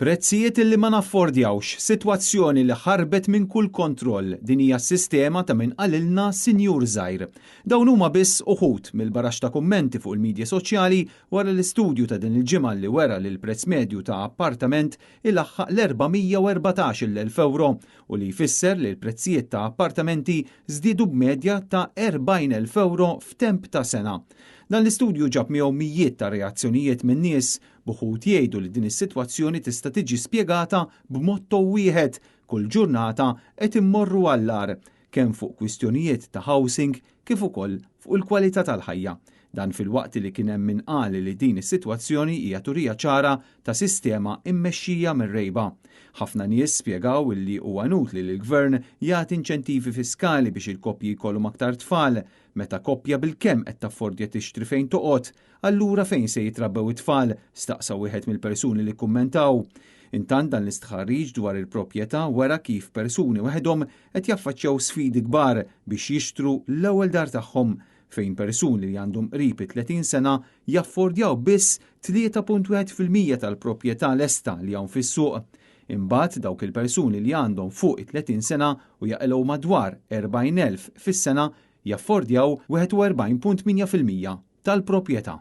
Prezzijiet li ma naffordjawx, sitwazzjoni li ħarbet minn kull kontroll, din hija s-sistema ta' min qalilna sinjur żgħir. Dawn huma biss uħud mill-barax ta' kummenti fuq il-midja soċjali wara l-istudju ta' din il-ġimgħa li wera li l-prezz medju ta' appartament ilaħħaq l-414,000 euro u li jfisser li l-prezzijiet ta' appartamenti żdiedu b'medja ta' 40,000 euro f'temp ta' sena. Dan l-istudju ġab miegħu mijiet ta' reazzjonijiet minn nies b'uħud jgħidu li din is-sitwazzjoni tista' tiġi spjegata b'motto wieħed kull ġurnata qed immorru għall-ar kemm fuq kwistjonijiet ta' housing kif ukoll fuq il-kwalità tal-ħajja. Dan fil-waqt li kien hemm min qal li din is-sitwazzjoni hija turija ċara ta' sistema immexxija mir-rejba. Ħafna nies spjegaw li huwa nutli li l-Gvern jagħti inċentivi fiskali biex il-koppji jkollhom aktar tfal, meta koppja bil-kemm qed taffordja tixtri fejn toqgħod, allura fejn se jitrabbew it-tfal, staqsa wieħed mill-persuni li kummentaw. Intant dan l-istħarriġ dwar il-proprjetà wara kif persuni waħedhom qed jaffaċċjaw sfidi kbar biex jixtru l-ewwel dar tagħhom fejn persuni li għandhom qrib 30 sena jaffordjaw biss 3.1% tal-proprjetà lesta li hawn fis-suq. Imbagħad dawk il-persuni li għandhom fuq 30 sena u jaqilgħu madwar 40,000 fis-sena jaffordjaw 41.8% tal-proprjetà.